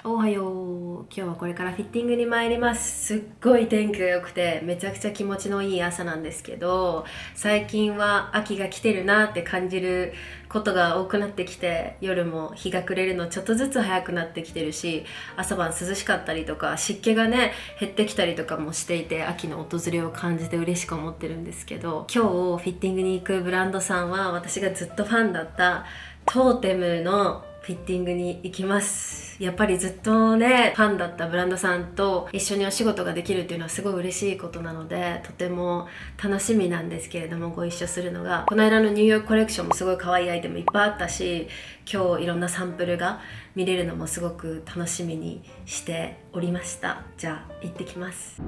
おはよう。今日はこれからフィッティングに参ります。すっごい天気が良くてめちゃくちゃ気持ちのいい朝なんですけど、最近は秋が来てるなって感じることが多くなってきて、夜も日が暮れるのちょっとずつ早くなってきてるし、朝晩涼しかったりとか湿気がね減ってきたりとかもしていて、秋の訪れを感じて嬉しく思ってるんですけど、今日フィッティングに行くブランドさんは私がずっとファンだったトーテムのフィッティングに行きます。やっぱりずっとねファンだったブランドさんと一緒にお仕事ができるっていうのはすごい嬉しいことなので、とても楽しみなんですけれども、ご一緒するのがこの間のニューヨークコレクションもすごい可愛いアイテムいっぱいあったし、今日いろんなサンプルが見れるのもすごく楽しみにしておりました。じゃあ行ってきます。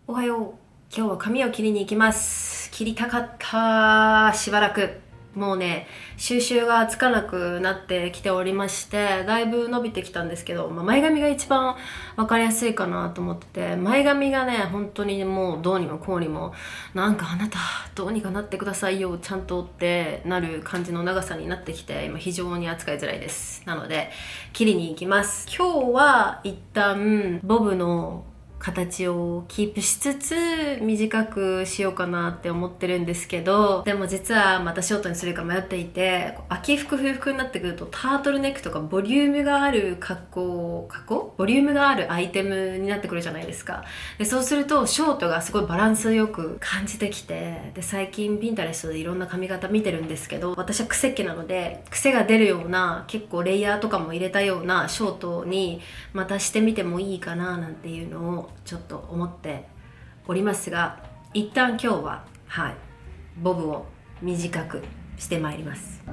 おはよう。今日は髪を切りに行きます。切りたかった。しばらく。もうね、収集がつかなくなってきておりまして、だいぶ伸びてきたんですけど、前髪が一番分かりやすいかなと思ってて、前髪がね、本当にもうどうにもこうにも、なんかあなた、どうにかなってくださいよ、ちゃんとってなる感じの長さになってきて、今非常に扱いづらいです。なので、切りに行きます。今日は一旦、ボブの形をキープしつつ短くしようかなって思ってるんですけど、でも実はまたショートにするか迷っていて、秋服冬服になってくるとタートルネックとかボリュームがあるボリュームがあるアイテムになってくるじゃないですか。でそうするとショートがすごいバランスよく感じてきて、で最近ピンタレストでいろんな髪型見てるんですけど、私は癖っ気なので癖が出るような結構レイヤーとかも入れたようなショートにまたしてみてもいいかななんていうのをちょっと思っておりますが、一旦今日はボブを短くしてまいります。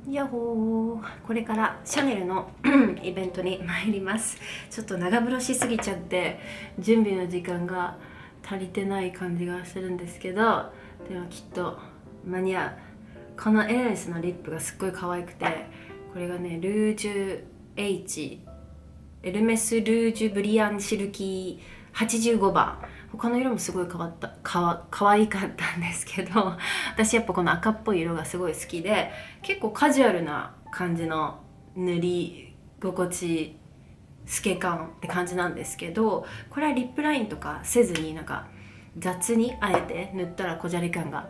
ヤッホー。これからシャネルのイベントに参ります。ちょっと長風呂しすぎちゃって準備の時間が足りてない感じがするんですけど、でもきっと間に合う。このエルメスのリップがすっごい可愛くて、これがねルージュ H エルメスルージュブリアンシルキー85番。他の色もすごい可愛かったんですけど、私やっぱこの赤っぽい色がすごい好きで、結構カジュアルな感じの塗り心地透け感って感じなんですけど、これはリップラインとかせずになんか雑にあえて塗ったらこじゃれ感が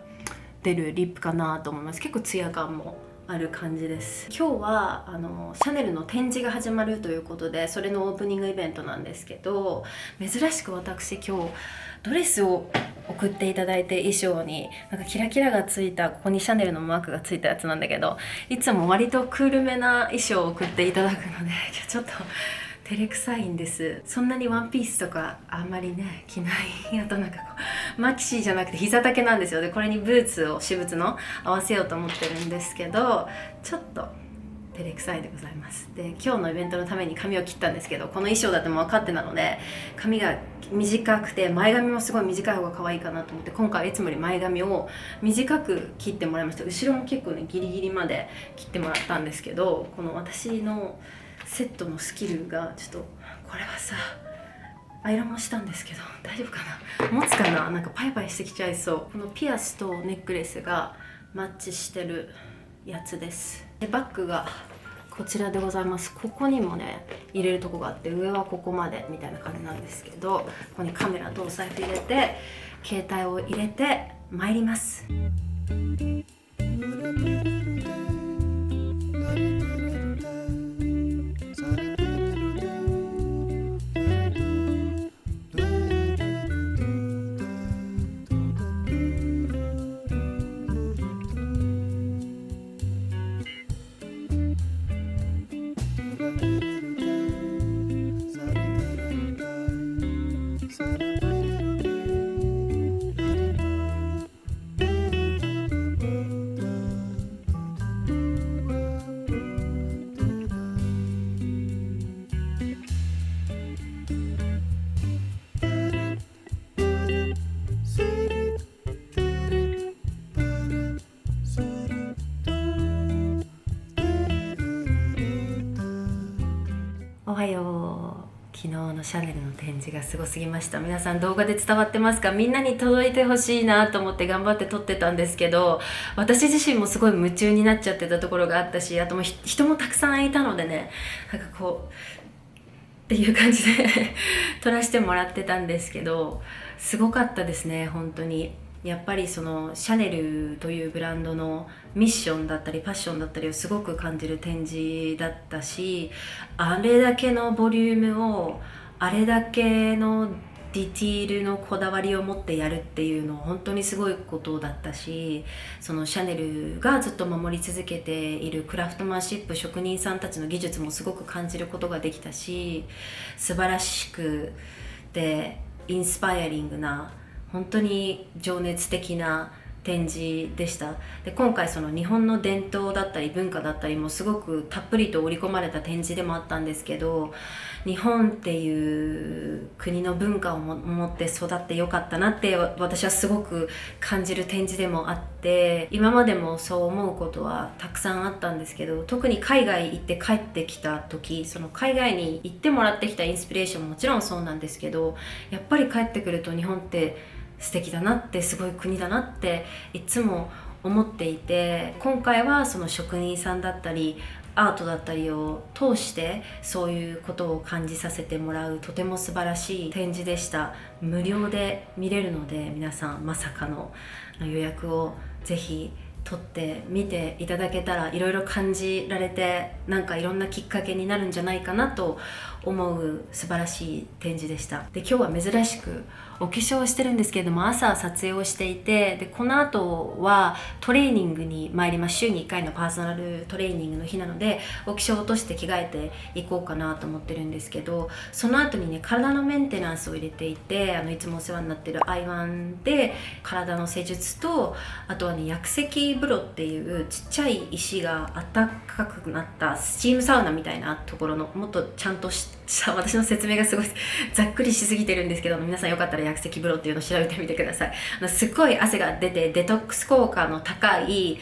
出るリップかなと思います。結構ツヤ感もある感じです。今日はシャネルの展示が始まるということで、それのオープニングイベントなんですけど、珍しく私今日ドレスを送っていただいて、衣装になんかキラキラがついた、ここにシャネルのマークがついたやつなんだけど、いつも割とクールめな衣装を送っていただくので、ちょっと照れくさいんです。そんなにワンピースとかあんまりね着ない。あとなんかこうマキシーじゃなくて膝丈なんですよ。でこれにブーツを私物の合わせようと思ってるんですけど、ちょっと照れくさいでございます。で今日のイベントのために髪を切ったんですけど、この衣装だっても分かってなので、髪が短くて前髪もすごい短い方が可愛いかなと思って、今回はいつもより前髪を短く切ってもらいました。後ろも結構ねギリギリまで切ってもらったんですけど、この私のセットのスキルがちょっと、これはさアイロンもしたんですけど大丈夫かな、持つかな、なんかパイパイしてきちゃいそう。このピアスとネックレスがマッチしてるやつです。でバッグがこちらでございます。ここにもね入れるとこがあって、上はここまでみたいな感じなんですけど、ここにカメラとお財布入れて携帯を入れて参ります。おはよう。昨日のシャネルの展示がすごすぎました。皆さん動画で伝わってますか？みんなに届いてほしいなと思って頑張って撮ってたんですけど、私自身もすごい夢中になっちゃってたところがあったし、あとも人もたくさんいたのでね、なんかこうっていう感じで撮らせてもらってたんですけど、すごかったですね本当に。やっぱりそのシャネルというブランドのミッションだったりパッションだったりをすごく感じる展示だったし、あれだけのボリュームをあれだけのディティールのこだわりを持ってやるっていうのは本当にすごいことだったし、そのシャネルがずっと守り続けているクラフトマンシップ、職人さんたちの技術もすごく感じることができたし、素晴らしくてインスパイアリングな本当に情熱的な展示でした。で今回その日本の伝統だったり文化だったりもすごくたっぷりと織り込まれた展示でもあったんですけど、日本っていう国の文化を持って育ってよかったなって私はすごく感じる展示でもあって、今までもそう思うことはたくさんあったんですけど、特に海外行って帰ってきた時、その海外に行ってもらってきたインスピレーションももちろんそうなんですけど、やっぱり帰ってくると日本って素敵だなって、すごい国だなっていつも思っていて、今回はその職人さんだったりアートだったりを通してそういうことを感じさせてもらう、とても素晴らしい展示でした。無料で見れるので、皆さんまさかの予約をぜひ取ってみていただけたら、いろいろ感じられて、なんかいろんなきっかけになるんじゃないかなと思う素晴らしい展示でした。で今日は珍しくお化粧をしてるんですけれども、朝撮影をしていて、でこの後はトレーニングに参ります。週に1回のパーソナルトレーニングの日なので、お化粧を落として着替えていこうかなと思ってるんですけど、その後にね体のメンテナンスを入れていて、いつもお世話になってるアイワンで体の施術と、あとはね薬石風呂っていうちっちゃい石が暖かくなったスチームサウナみたいなところの、もっとちゃんとした私の説明がすごいざっくりしすぎてるんですけど、皆さんよかったら薬石風呂っていうのを調べてみてください。すっごい汗が出てデトックス効果の高い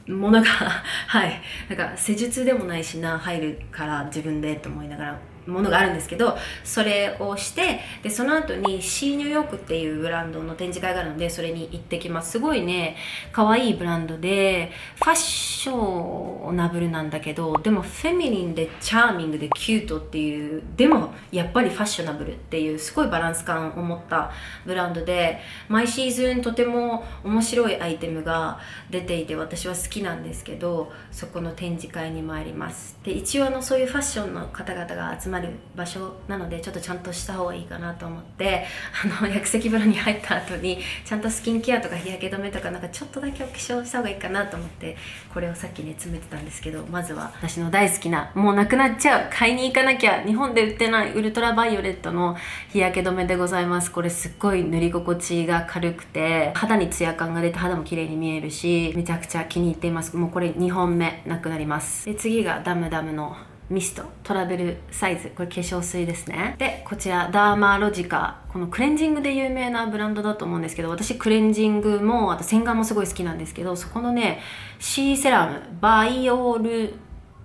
ものがはい、なんか施術でもないしな、入るから自分でと思いながらものがあるんですけど、それをして、でその後にシーニューヨークっていうブランドの展示会があるので、それに行ってきます。すごいね可愛いブランドでファッショナブルなんだけど、でもフェミニンでチャーミングでキュートっていう、でもやっぱりファッショナブルっていうすごいバランス感を持ったブランドで、毎シーズンとても面白いアイテムが出ていて私は好きなんですけど、そこの展示会に参ります。で一応そういうファッションの方々が集ままる場所なのでちょっとちゃんとした方がいいかなと思って、薬石風呂に入った後にちゃんとスキンケアとか日焼け止めとかなんかちょっとだけお化粧した方がいいかなと思ってこれをさっきね詰めてたんですけど、まずは私の大好きな、もうなくなっちゃう、買いに行かなきゃ、日本で売ってないウルトラバイオレットの日焼け止めでございます。これすっごい塗り心地が軽くて肌にツヤ感が出て肌も綺麗に見えるし、めちゃくちゃ気に入っています。もうこれ2本目なくなります。で次がダムダムのミストトラベルサイズ、これ化粧水ですね。でこちらダーマロジカ、このクレンジングで有名なブランドだと思うんですけど、私クレンジングもあと洗顔もすごい好きなんですけど、そこのねシーセラムバイオル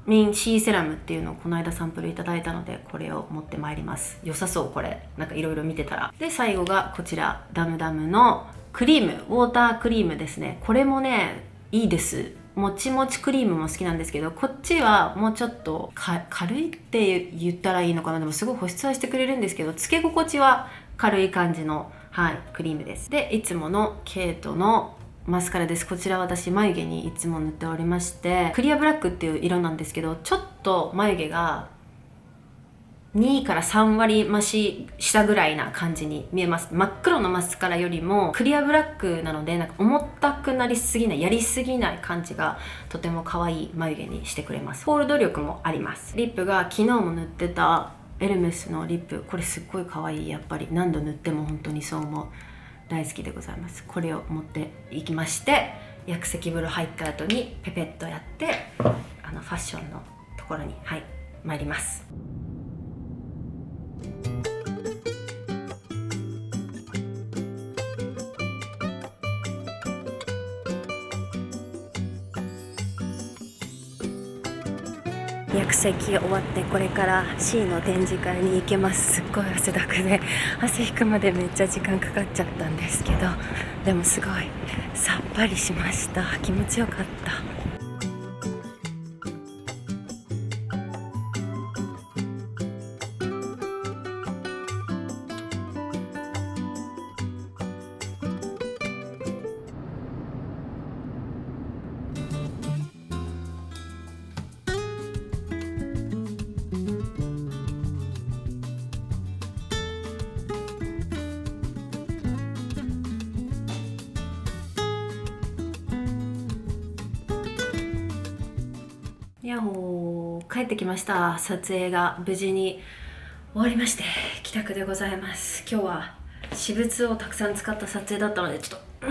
ミンシーセラムっていうのをこの間サンプルいただいたので、これを持ってまいります。良さそう、これなんかいろいろ見てたら。で最後がこちらダムダムのクリーム、ウォータークリームですね。これもねいいです。もちもちクリームも好きなんですけど、こっちはもうちょっと軽いって言ったらいいのかな。でもすごい保湿はしてくれるんですけど、つけ心地は軽い感じの、クリームです。でいつものケイトのマスカラです。こちら私眉毛にいつも塗っておりまして、クリアブラックっていう色なんですけど、ちょっと眉毛が2から3割増ししたぐらいな感じに見えます。真っ黒のマスカラよりもクリアブラックなので、なんか重たくなりすぎない、やりすぎない感じがとても可愛い眉毛にしてくれます。ホールド力もあります。リップが昨日も塗ってたエルメスのリップ、これすっごい可愛い。やっぱり何度塗っても本当にそう思う。大好きでございます。これを持っていきまして、薬石風呂入った後にペペッとやってファッションのところに参ります。薬石終わってこれから C の展示会に行けます。すっごい汗だくで汗引くまでめっちゃ時間かかっちゃったんですけど、でもすごいさっぱりしました。気持ちよかった。ヤッホー、帰ってきました。撮影が無事に終わりまして帰宅でございます。今日は私物をたくさん使った撮影だったのでちょっと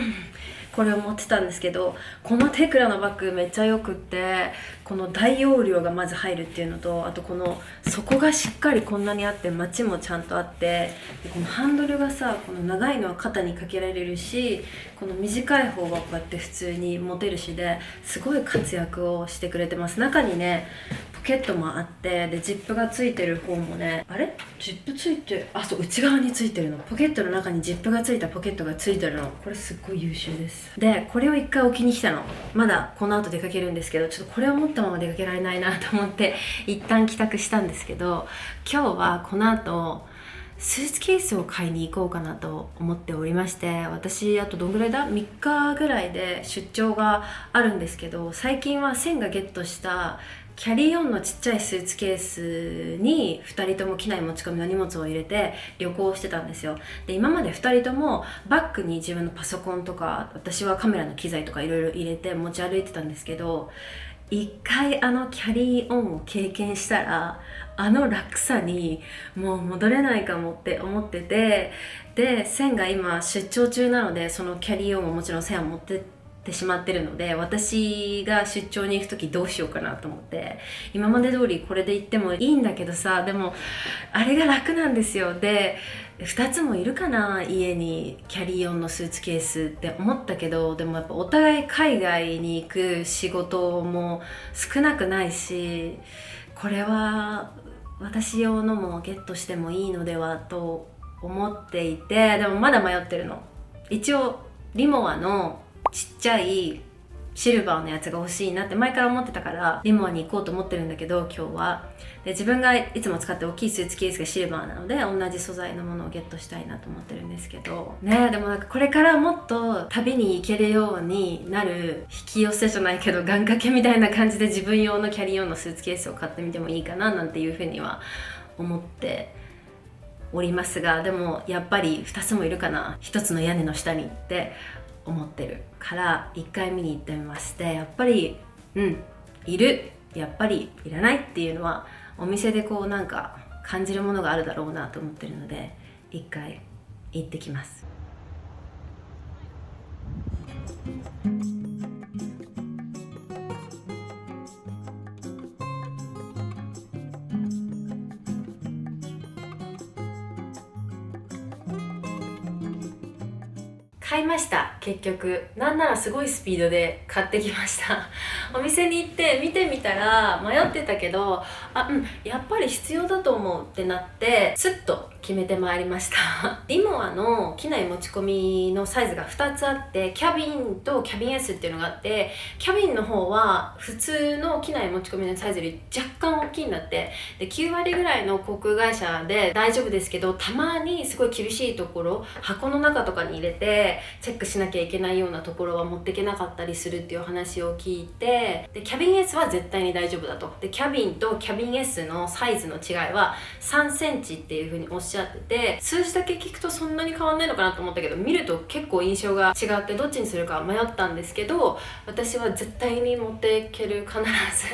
これを持ってたんですけど、このテクラのバッグめっちゃよくって、この大容量がまず入るっていうのと、あとこの底がしっかりこんなにあって、マチもちゃんとあって、でこのハンドルがさ、この長いのは肩にかけられるし、この短い方はこうやって普通に持てるしで、すごい活躍をしてくれてます。中にねポケットもあって、でジップがついてる方もね、あれジップついて、そう、内側についてるの。ポケットの中にジップがついたポケットがついてるの。これすっごい優秀です。でこれを一回置きに来たの。まだこの後出かけるんですけど、ちょっとこれを持ったまま出かけられないなと思って一旦帰宅したんですけど、今日はこの後スーツケースを買いに行こうかなと思っておりまして、私あとどんぐらいだ3日ぐらいで出張があるんですけど、最近はセンがゲットしたキャリーオンのちっちゃいスーツケースに2人とも機内持ち込みの荷物を入れて旅行してたんですよ。で今まで2人ともバッグに自分のパソコンとか、私はカメラの機材とかいろいろ入れて持ち歩いてたんですけど、一回キャリーオンを経験したら楽さにもう戻れないかもって思ってて、でセンが今出張中なので、そのキャリーオンをもちろんセンは持ってってしまってるので、私が出張に行く時どうしようかなと思って、今まで通りこれで行ってもいいんだけどさ、でもあれが楽なんですよ。で2つもいるかな、家にキャリーオンのスーツケースって思ったけど、でもやっぱお互い海外に行く仕事も少なくないし、これは私用のもゲットしてもいいのではと思っていて、でもまだ迷ってるの。一応リモアのちっちゃいシルバーのやつが欲しいなって前から思ってたから、リモアに行こうと思ってるんだけど今日は。で自分がいつも使って大きいスーツケースがシルバーなので、同じ素材のものをゲットしたいなと思ってるんですけどね。でもなんかこれからもっと旅に行けるようになる引き寄せじゃないけど願掛けみたいな感じで自分用のキャリー用のスーツケースを買ってみてもいいかななんていうふうには思っておりますが、でもやっぱり2つもいるかな、1つの屋根の下にって思ってるから1回見に行ってみます。でやっぱりいる、やっぱりいらないっていうのはお店でこうなんか感じるものがあるだろうなと思ってるので、1回行ってきます。買いました。結局なんならすごいスピードで買ってきましたお店に行って見てみたら迷ってたけど、やっぱり必要だと思うってなってスッと決めてまいりましたリモアの機内持ち込みのサイズが2つあって、キャビンとキャビン S っていうのがあって、キャビンの方は普通の機内持ち込みのサイズより若干大きいんだって。で9割ぐらいの航空会社で大丈夫ですけど、たまにすごい厳しいところ、箱の中とかに入れてチェックしなきゃいけないようなところは持っていけなかったりするっていう話を聞いて、でキャビン S は絶対に大丈夫だと。でキャビンとキャビン S のサイズの違いは3センチっていう風におっしゃってて、数字だけ聞くとそんなに変わんないのかなと思ったけど、見ると結構印象が違ってどっちにするか迷ったんですけど、私は絶対に持っていける、必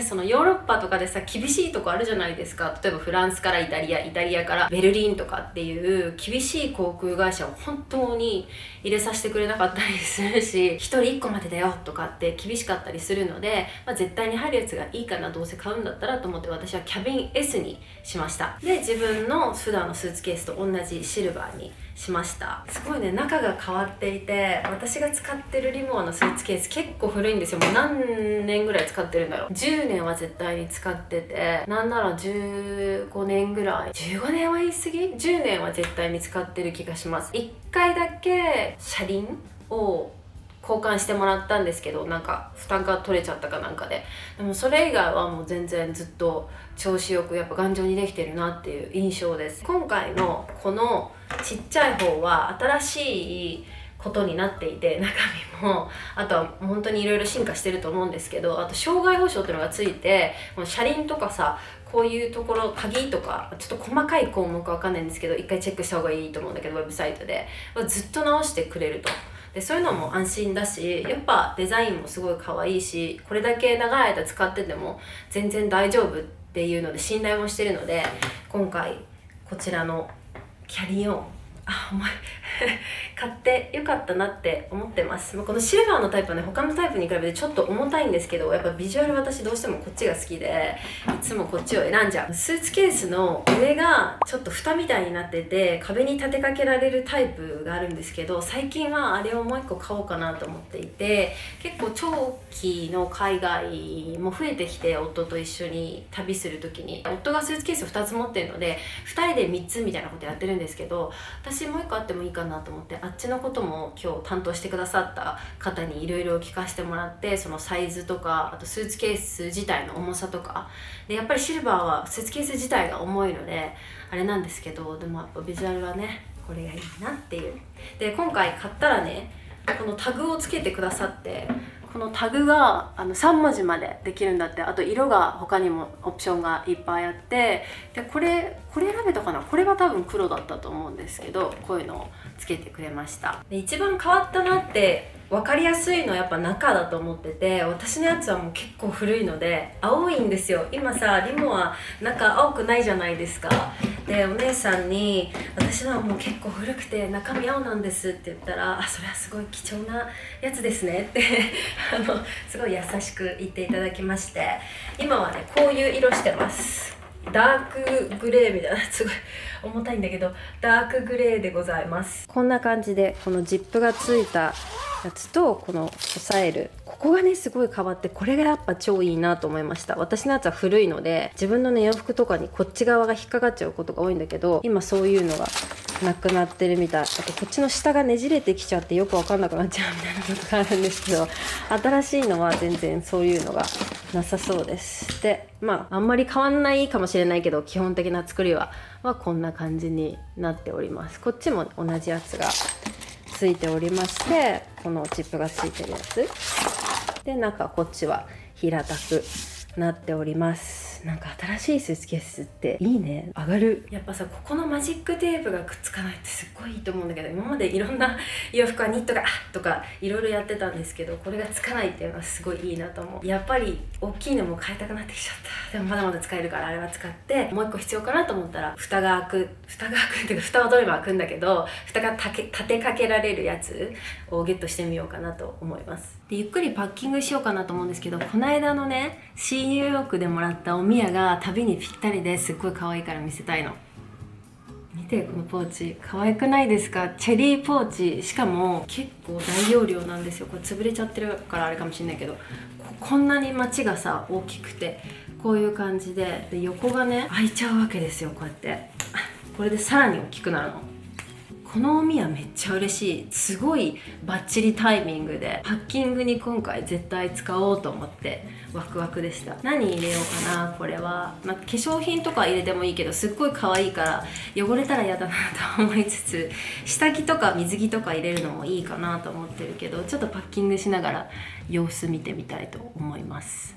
ずそのヨーロッパとかでさ厳しいとこあるじゃないですか。例えばフランスからイタリア、イタリアからベルリンとかっていう厳しい航空会社を本当に入れさせてくれなかったりするし、1人1個までだよとかって厳しかったりするので、絶対に入るやつがいいかな、どうせ買うんだったらと思って私はキャビン S にしました。で自分の普段のスーツケースと同じシルバーにしました。すごいね、中が変わっていて、私が使ってるリモアのスーツケース結構古いんですよ。もう何年ぐらい使ってるんだろう。10年は絶対に使ってて、なんなら15年ぐらい、15年は言い過ぎ、10年は絶対に使ってる気がします。1回だけ車輪を交換してもらったんですけど、なんか負担が取れちゃったかなんかで、でもそれ以外はもう全然ずっと調子よくやっぱ頑丈にできてるなっていう印象です。今回のこのちっちゃい方は新しいことになっていて、中身もあとは本当にいろいろ進化してると思うんですけど、あと障害保障っていうのがついて、この車輪とかさ、こういうところ鍵とかちょっと細かい項目わかんないんですけど、一回チェックした方がいいと思うんだけど、ウェブサイトでずっと直してくれると。でそういうのも安心だし、やっぱデザインもすごい可愛いし、これだけ長い間使ってても全然大丈夫っていうので信頼もしてるので、今回こちらのキャリーオン重い買ってよかったなって思ってます。このシルバーのタイプはね、他のタイプに比べてちょっと重たいんですけど、やっぱビジュアル私どうしてもこっちが好きでいつもこっちを選んじゃう。スーツケースの上がちょっと蓋みたいになってて壁に立てかけられるタイプがあるんですけど、最近はあれをもう一個買おうかなと思っていて、結構長期の海外も増えてきて、夫と一緒に旅する時に夫がスーツケースを2つ持ってるので2人で3つみたいなことやってるんですけど、私もう一個あってもいいかなと思って、あっちのことも今日担当してくださった方にいろいろ聞かせてもらって、そのサイズとか、あとスーツケース自体の重さとかで、やっぱりシルバーはスーツケース自体が重いのであれなんですけど、でもやっぱビジュアルはねこれがいいなっていう。で今回買ったらね、このタグをつけてくださって、このタグが3文字までできるんだって。あと色が他にもオプションがいっぱいあって、でこれ選べたかな、これは多分黒だったと思うんですけど、こういうのをつけてくれました。で一番変わったなって分かりやすいのはやっぱ中だと思ってて、私のやつはもう結構古いので青いんですよ。今さリモは中青くないじゃないですか。でお姉さんに私のはもう結構古くて中身青なんですって言ったら、それはすごい貴重なやつですねってすごい優しく言っていただきまして、今はねこういう色してます。ダークグレーみたいな、すごい重たいんだけどダークグレーでございます。こんな感じで、このジップがついたやつとこの押さえるここがねすごい変わって、これがやっぱ超いいなと思いました。私のやつは古いので自分のね洋服とかにこっち側が引っかかっちゃうことが多いんだけど、今そういうのがなくなってるみたい。あとこっちの下がねじれてきちゃってよくわかんなくなっちゃうみたいなことがあるんですけど、新しいのは全然そういうのがなさそうです。であんまり変わんないかもしれないけど、基本的な作りはこんな感じになっております。こっちも同じやつがついておりまして、このチップがついてるやつで、中こっちは平たくなっております。なんか新しいスーツケースっていいね、上がる。やっぱさ、ここのマジックテープがくっつかないってすっごいいいと思うんだけど、今までいろんな洋服はニットがとかいろいろやってたんですけど、これがつかないっていうのはすごいいいなと思う。やっぱり大きいのも買いたくなってきちゃった。でもまだまだ使えるからあれは使って、もう一個必要かなと思ったら蓋が開くっていうか、蓋はどれも開くんだけど、蓋が立てかけられるやつをゲットしてみようかなと思います。で、ゆっくりパッキングしようかなと思うんですけど、この間のねシーニューヨークでもらったおみやが旅にぴったりですっごい可愛いから見せたいの。見て、このポーチ可愛くないですか？チェリーポーチ、しかも結構大容量なんですよ。これ潰れちゃってるからあれかもしれないけど、こんなに街がさ大きくて、こういう感じで、横がね開いちゃうわけですよ。こうやってこれでさらに大きくなるの。このおみやめっちゃ嬉しい。すごいバッチリタイミングで、パッキングに今回絶対使おうと思ってワクワクでした。何入れようかな。これは、化粧品とか入れてもいいけど、すっごい可愛いから汚れたら嫌だなと思いつつ、下着とか水着とか入れるのもいいかなと思ってるけど、ちょっとパッキングしながら様子見てみたいと思います。